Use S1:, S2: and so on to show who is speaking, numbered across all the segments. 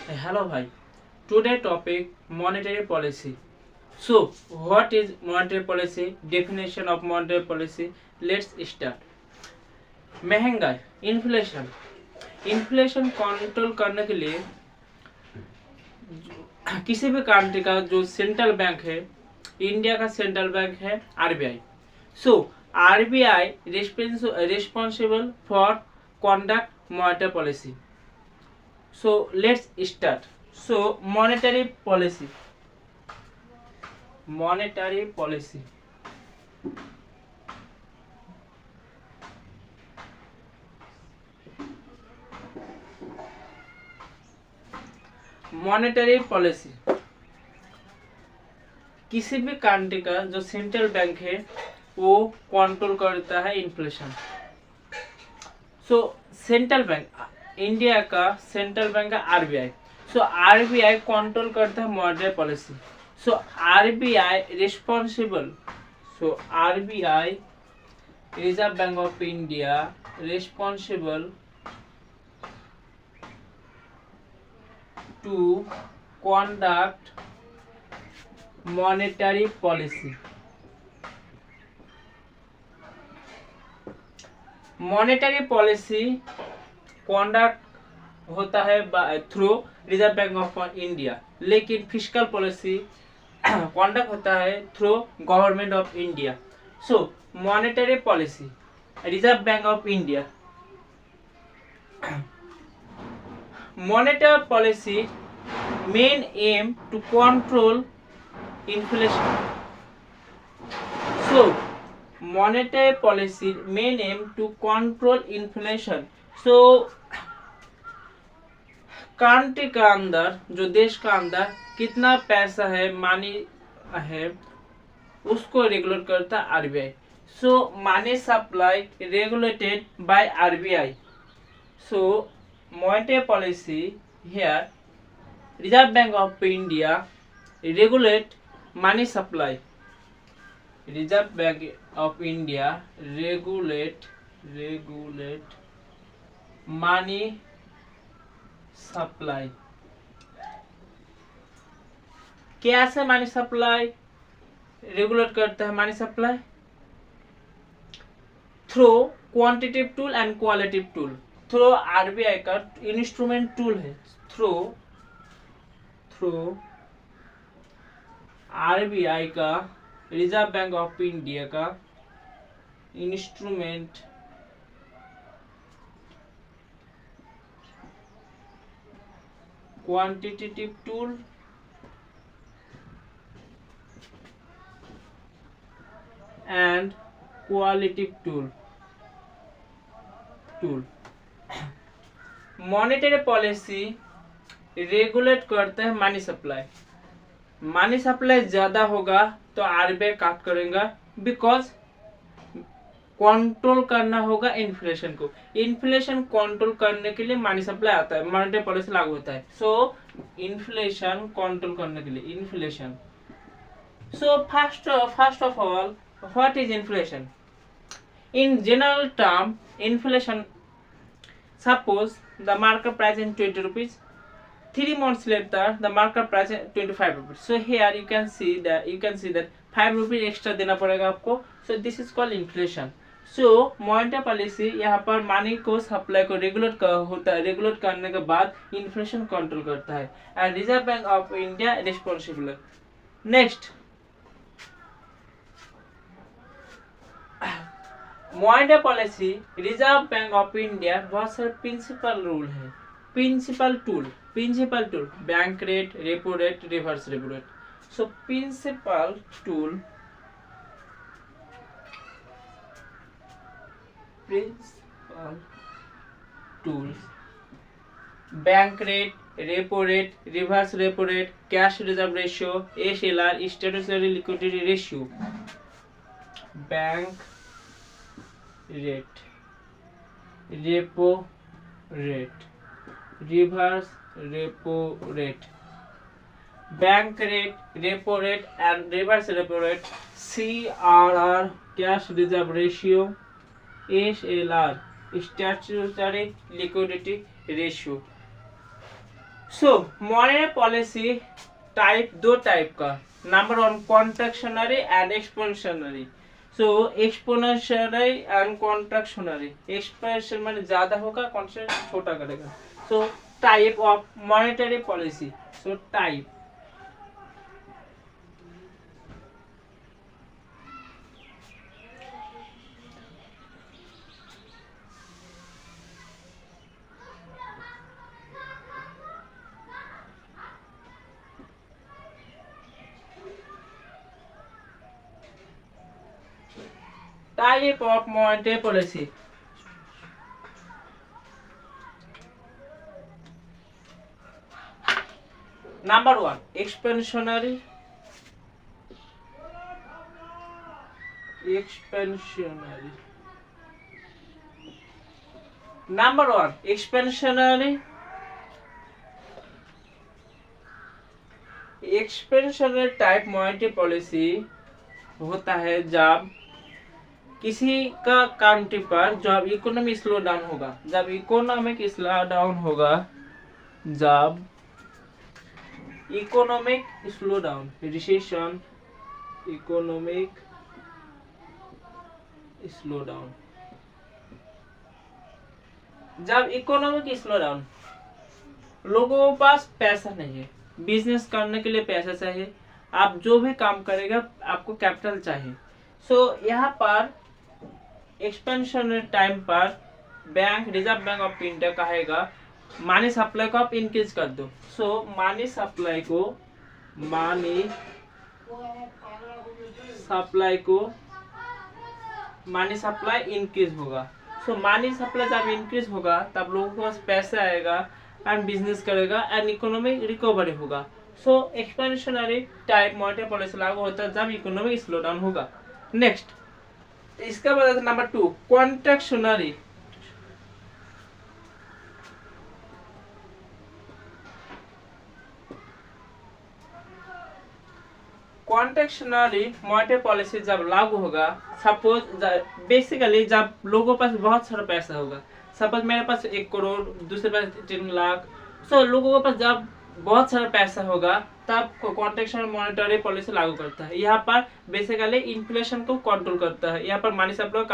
S1: Hello, bhai. Today topic monetary policy. So, what is monetary policy? Definition of monetary policy. Let's start. महंगाई, inflation. Inflation control करने के लिए किसी भी country का जो सेंट्रल बैंक है, इंडिया का सेंट्रल बैंक है RBI. So RBI responsible for conduct monetary policy. So let's start. So monetary policy. Monetary policy. Monetary policy किसी भी कंट्री का जो सेंट्रल बैंक है वो कंट्रोल करता है इन्फ्लेशन। सो सेंट्रल बैंक इंडिया का सेंट्रल बैंक है आरबीआई। सो आरबीआई कंट्रोल करता है monetary policy. So RBI responsible. So RBI reserve bank of India responsible to conduct monetary policy. Monetary policy conduct होता है through reserve bank of India, लेकिन fiscal policy conduct होता है through government of India. So monetary policy reserve bank of India. Monetary policy main aim to control inflation. So monetary policy main aim to control inflation. So country का अंदर, जो देश का अंदर कितना पैसा है, मनी है, उसको रेगुलेट करता है RBI. So money supply regulated by RBI. So monetary policy here Reserve Bank of India regulate money supply. Reserve Bank of India regulate money supply. कैसे मनी सप्लाई रेगुलेट करता है? Money supply through quantitative tool and qualitative tool. Through RBI का instrument tool है, through RBI का reserve bank of India का instrument quantitative tool and qualitative tool. Monetary policy regulate करते हैं money supply. Money supply ज्यादा होगा तो RBI काट करेगा, बिकॉज कंट्रोल करना होगा इन्फ्लेशन को। इन्फ्लेशन कंट्रोल करने के लिए मनी सप्लाई आता है, मॉनेटरी पॉलिसी लागू होता है। सो इन्फ्लेशन कंट्रोल करने के लिए inflation. So first of all, what is inflation? In general term, inflation, suppose the market price in 20 rupees, 3 months later the market price is 25 rupees. So here you can see that 5 rupees extra देना पड़ेगा आपको। So this is called inflation. So monetary policy यहाँ पर money को supply को regulate होता है। Regulate करने के बाद इन्फ्लेशन कंट्रोल करता है and reserve bank of India responsible. Next, monetary policy reserve bank of India बहुत सारे प्रिंसिपल रूल है, principal tool bank rate, repo rate, reverse repo rate. So principal tool bank rate, repo rate, reverse repo rate, cash reserve ratio, SLR, statutory liquidity ratio. Bank rate, repo rate, reverse repo rate, bank rate, repo rate and reverse repo rate, CRR, cash reserve ratio, SLR, statutory liquidity ratio. सो monetary policy type, दो type का। Number one contractionary and expansionary. So expansionary and contractionary. Expansion माने ज्यादा होगा, contraction छोटा करेगा। So type of monetary policy. So type, type of monetary policy. Number one expansionary. Expansionary number one expansionary. Expansionary type monetary policy होता है जब किसी का कंट्री पर जब इकोनॉमी स्लो डाउन होगा, जब इकोनॉमिक स्लो डाउन होगा, जब economic slow down, recession, economic slow down, जब इकोनॉमिक स्लो डाउन, लोगों के पास पैसा नहीं है, बिजनेस करने के लिए पैसा चाहिए, आप जो भी काम करेगा आपको कैपिटल चाहिए। सो यहाँ पर एक्सपेंशन टाइम पर bank, reserve bank of India कहेगा मनी सप्लाई को आप इंक्रीज कर दो। सो मनी सप्लाई को, मनी सप्लाई इंक्रीज होगा। सो मनी सप्लाई जब इंक्रीज होगा तब लोगों के पास पैसा आएगा एंड बिजनेस करेगा एंड इकोनॉमिक रिकवरी होगा। सो एक्सपेंशनरी टाइप मॉनेटरी पॉलिसी लागू होता है जब इकोनॉमिक स्लो डाउन होगा। नेक्स्ट, इसका बाद number two contractionary. Contractionary monetary policy जब लागू होगा, सपोज बेसिकली जब लोगों के पास बहुत सारा पैसा होगा, सपोज मेरे पास 1 करोड़, दूसरे पास 3 लाख। सो लोगों के पास जब बहुत सारा पैसा होगा तब कॉन्ट्रैक्शनल मॉनेटरी पॉलिसी लागू करता है। यहाँ पर बेसिकली इन्फ्लेशन को कंट्रोल करता है, यहाँ पर मनी सप्लाई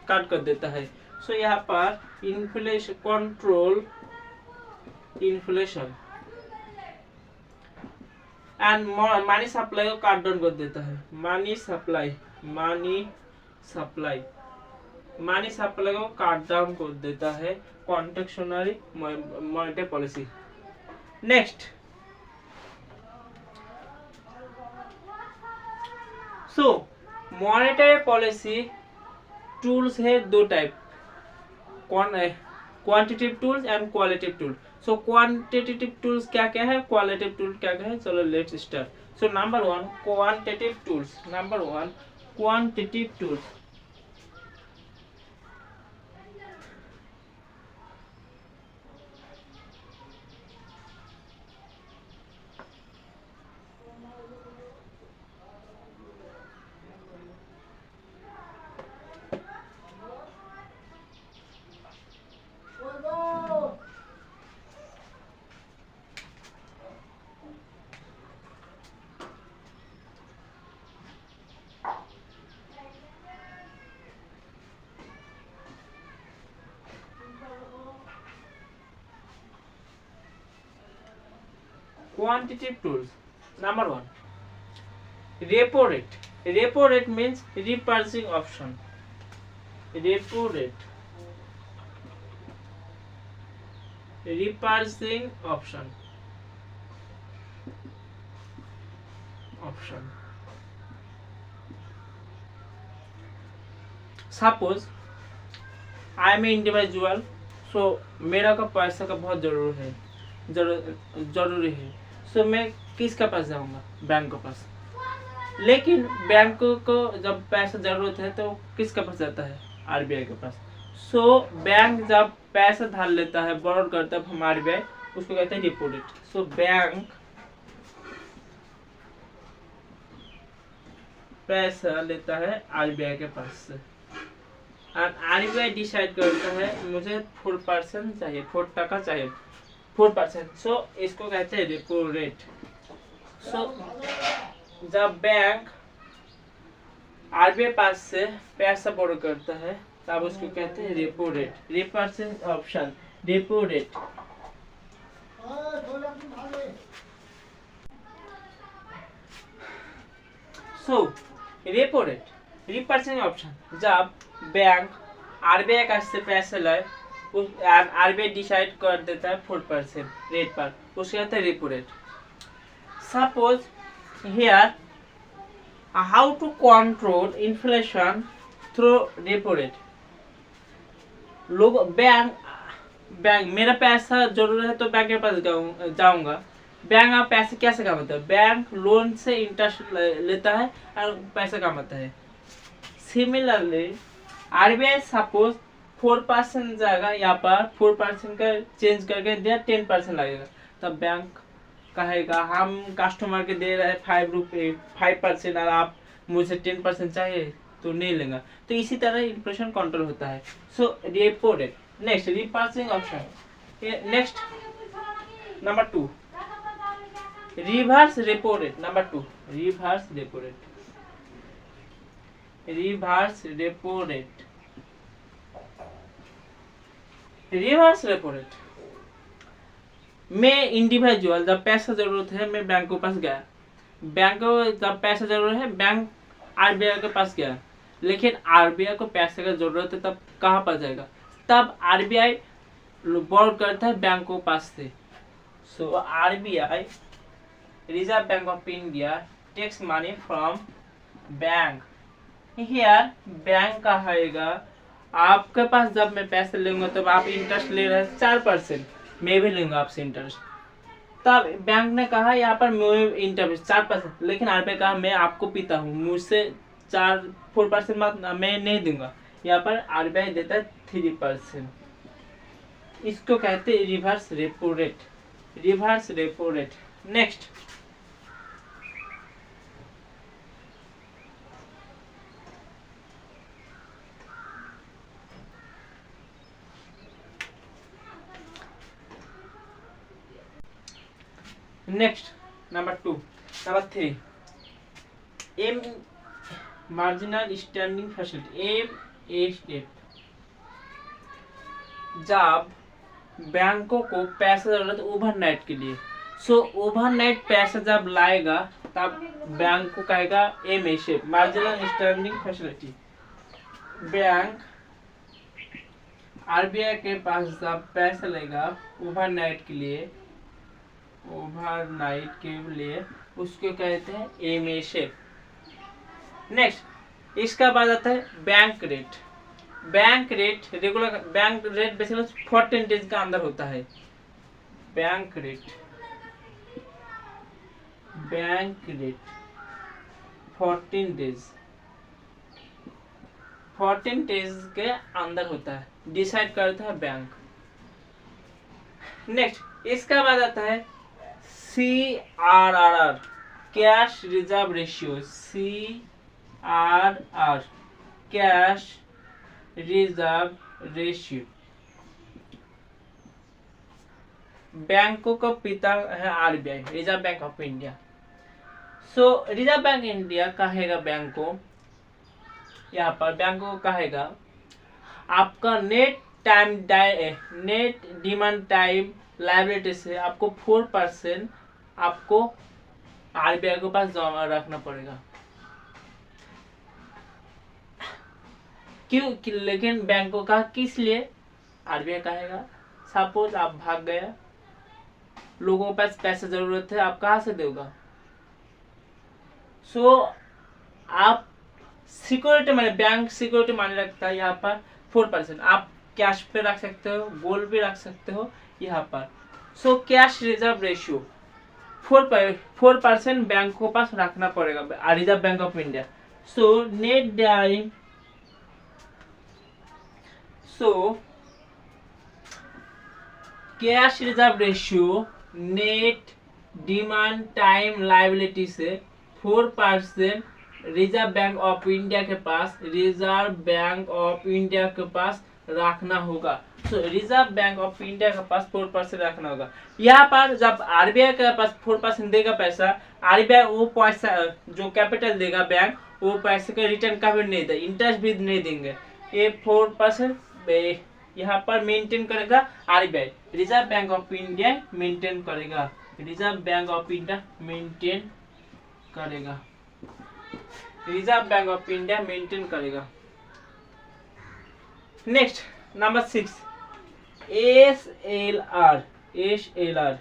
S1: काट कर देता है। सो यहाँ पर inflation control, inflation and money supply को काट डाउन कर देता है। मनी सप्लाई को काट डाउन कर देता है कॉन्ट्रैक्शनरी मॉनेटरी पॉलिसी। नेक्स्ट, सो मॉनेटरी पॉलिसी टूल्स है दो type, quantitative tools and qualitative tool. So quantitative tools क्या क्या है, क्वालिटेटिव टूल क्या क्या है, चलो let's start. So number one quantitative tools. Number one quantitative tools. Quantitative tools. Number one, repo rate. Repo rate means repurchasing option. Repo rate, repurchasing option. Suppose I am an individual, so मेरा का पैसा का बहुत जरूरी है। सो मैं किसके पास जाऊंगा, बैंक के पास। लेकिन बैंक को जब पैसा जरूरत है तो किसके पास जाता है, आरबीआई के पास। सो बैंक जब पैसा धार लेता है, बोरो करता है हम आरबीआई, उसको कहते हैं रेपो रेट। सो बैंक पैसा लेता है आरबीआई के पास से, और आरबीआई डिसाइड करता है मुझे 4% चाहिए, 4 टका चाहिए, 4%। सो इसको कहते हैं रेपो रेट। सो जब बैंक आरबीआई पास से पैसा बोरो करता है तब उसको कहते हैं repo rate. Repurchase option repo rate. So repo rate repurchase option जब बैंक आरबीआई का से पैसे लाए, आरबीआई डिसाइड कर देता है 4% रेट पर, उसको कहते हैं repo rate. Suppose here how to control inflation through repo rate. लोग बैंक मेरा पैसा जरूरत है तो बैंक के पास जाऊंगा। बैंक आप पैसे कैसे कमाता है? बैंक लोन से इंटरेस्ट लेता है और पैसा कमाता है। सिमिलरली आरबीआई सपोज 4% जाएगा, यहाँ पर 4% का चेंज करके दिया 10% लगेगा, तब बैंक कहेगा हम कस्टमर के दे रहे हैं 5% और आप मुझे 10% चाहिए तो नहीं लेगा। तो इसी तरह इन्फ्लेशन कंट्रोल होता है। So repo rate. Next reversing option. Next number 2 reverse repo rate. Number 2 reverse repo rate. Reverse repo rate. Reverse repo rate मैं इंडिविजुअल जब पैसा जरूरत है मैं बैंक के पास गया, बैंक को जब पैसा जरूरत है बैंक आरबीआई के पास गया, लेकिन आरबीआई को पैसे का जरूरत है तब कहाँ पर जाएगा? तब आरबीआई बोरो करता है बैंक को पास से। So RBI reserve bank of India takes money from bank. Here bank कहेगा आपके पास जब मैं पैसे लूंगा तब आप इंटरेस्ट ले रहे हैं 4%, मैं भी लूंगा आपसे इंटरेस्ट। तब बैंक ने कहा यहाँ पर इंटरेस्ट 4%, लेकिन आरबीआई कहा मैं आपको पीता हूँ, मुझसे 4% मत, मैं नहीं दूंगा। यहाँ पर आरबीआई देता है 3%। इसको कहते हैं reverse repo rate. Reverse repo rate. Next number 3 M marginal standing facility MSF। जब बैंकों को पैसा जरूरत ओवरनाइट के लिए, सो ओवरनाइट पैसा जब लाएगा तब बैंक को कहेगा MSF marginal standing facility. Bank RBI के पास जब पैसा लेगा ओवरनाइट के लिए उसको कहते हैं MSF। नेक्स्ट इसका बाद आता है bank rate. Bank rate regular bank rate basically 14 days का अंदर होता है। बैंक रेट 14 डेज के अंदर होता है, डिसाइड करता है बैंक। नेक्स्ट इसका बाद आता है CRR cash reserve ratio. CRR cash reserve ratio. बैंकों का पिता है RBI reserve bank of India. So reserve bank India कहेगा बैंक को, यहाँ पर बैंक को कहेगा आपका नेट डिमांड टाइम लायबिलिटी से आपको 4% आपको आरबीआई के पास जमा रखना पड़ेगा। क्यों? लेकिन बैंकों का किस लिए? आरबीआई कहेगा सपोज आप भाग गया, लोगों के पास पैसे जरूरत है, आप कहाँ से दोगा? सो आप सिक्योरिटी माने बैंक सिक्योरिटी माने रखता है यहाँ पर 4%। आप कैश पे रख सकते हो, गोल्ड भी रख सकते हो यहाँ पर। So cash reserve ratio 4% bank को पास रखना पड़ेगा reserve bank of India. So net time cash reserve ratio net demand time liability से 4% रिजर्व बैंक ऑफ इंडिया के पास रखना होगा। तो रिजर्व बैंक ऑफ इंडिया के पास 4% रखना होगा। यहाँ पर जब आरबीआई के पास 4% देगा पैसा, आरबीआई वो पैसा जो कैपिटल देगा बैंक, वो पैसे का रिटर्न का भी नहीं देगा, इंटरेस्ट भी नहीं देंगे। ये 4% यहाँ पर मेंटेन करेगा RBI, reserve bank of India maintain करेगा, reserve bank of India maintain करेगा, reserve bank of India maintain करेगा। Next number 6, SLR, SLR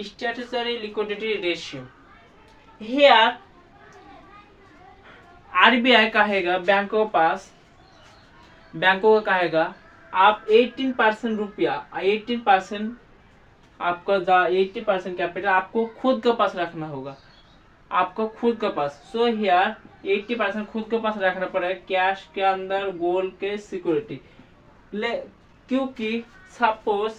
S1: statutory liquidity ratio. Here RBI कहेगा बैंकों के पास, बैंकों को कहेगा आप 18% रुपया, 18% आपका 80% कैपिटल आपको खुद के पास रखना होगा, आपको खुद के पास। सो हियर 80% खुद के पास रखना पड़ेगा, कैश के अंदर, गोल्ड के सिक्योरिटी। क्योंकि सपोज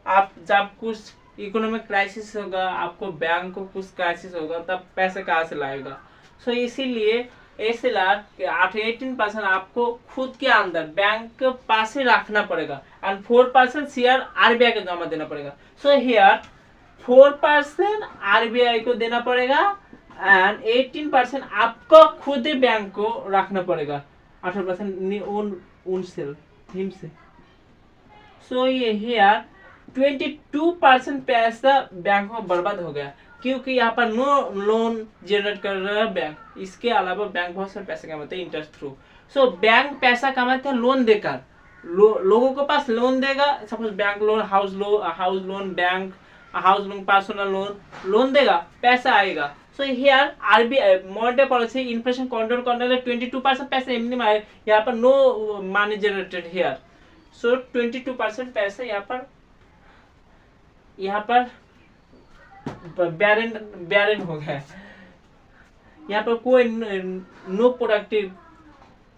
S1: आप जब कुछ इकोनॉमिक क्राइसिस होगा, आपको बैंक को कुछ क्राइसिस होगा, तब पैसे कहाँ से लाएगा। सो इसीलिए SLR 18% आपको खुद के अंदर बैंक के पास ही रखना पड़ेगा एंड 4% शेयर आरबीआई को जमा देना पड़ेगा। सो हियर 4% आरबीआई को देना पड़ेगा एंड 18% आपको खुद ही बैंक को रखना पड़ेगा, 18% उनसे। सो ये हियर 22% पैसा बैंक में बर्बाद हो गया, क्योंकि यहाँ पर नो लोन जनरेट कर रहा है बैंक। इसके अलावा बैंक बहुत सारे पैसे कमाते हैं इंटरेस्ट थ्रू। सो बैंक पैसा कमाते हैं लोन देकर, लोगों के पास लोन देगा। Suppose bank loan, house loan, bank house loan, personal loan देगा, पैसा आएगा। So here RBI monetary policy inflation control करने के लिए 22% पैसा एमनी में यहाँ पर नो मनी जनरेटेड हियर। सो 22% पैसे यहाँ पर बैरन हो गया, यहाँ पर कोई नो प्रोडक्टिव,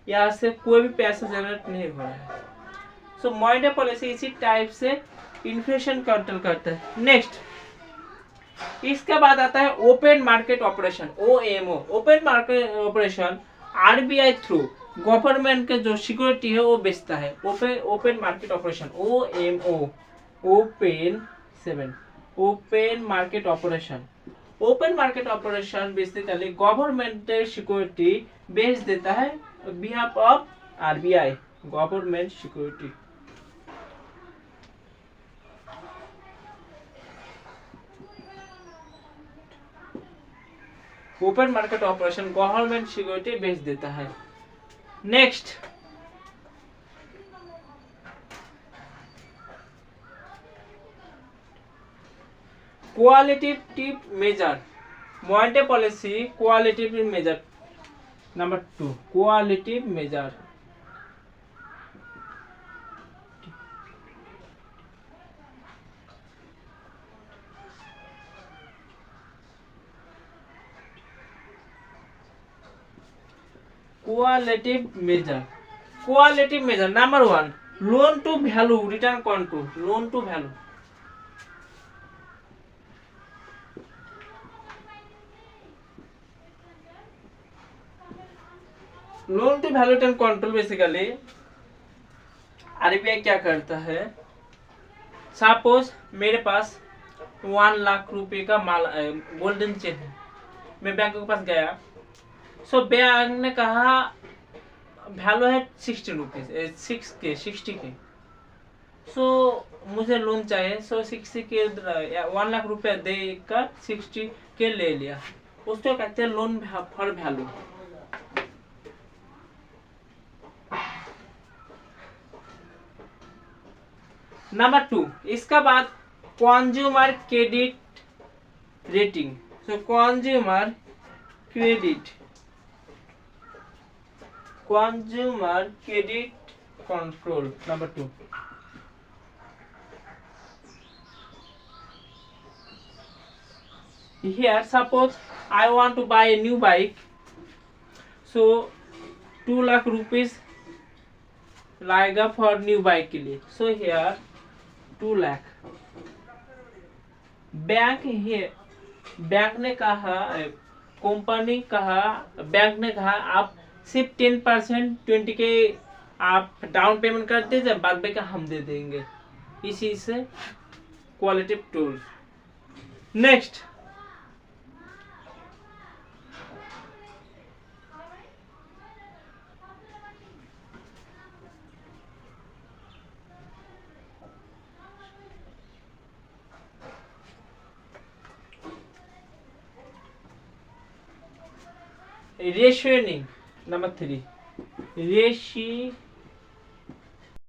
S1: यहाँ से कोई भी पैसा जनरेट नहीं हो रहा है। सो मॉनेटरी पॉलिसी इसी टाइप से इन्फ्लेशन कंट्रोल करता है। नेक्स्ट इसके बाद आता है open market operation, OMO। Open market operation RBI through government के जो सिक्योरिटी है वो बेचता है। Open market operation OMO, open market operation. Open market operation basically government security बेच देता है behalf of RBI, government security. Open market operation government security बेच देता है। Next qualitative measure, monetary policy qualitative measure. Number 2 qualitative measure. Qualitative measure number 1 loan to value return control. Loan to value, loan to value return control basically RBI क्या करता है। Suppose मेरे पास 1 लाख रुपए का माल golden chain है, मैं bank के पास गया। सो बैंक ने कहा वैल्यू है 60 रुपीज, 60 के। सो मुझे लोन चाहिए। सो 60 के 1 लाख रुपया देकर 60 के ले लिया, उसको कहते हैं लोन फॉर वैल्यू। नंबर 2 इसका बाद consumer credit rating. So consumer credit control number 2। Here suppose I want to buy a new bike, so 2 lakh rupees लाएगा फॉर न्यू बाइक के लिए। So here 2 lakh. बैंक ने कहा, कंपनी कहा, बैंक ने कहा आप सिर्फ 10% 20 के आप डाउन पेमेंट कर दीजिए, बाद बाकी हम दे देंगे। इसी से qualitative tool. Next rationing, number 3 रेशियोनिंग।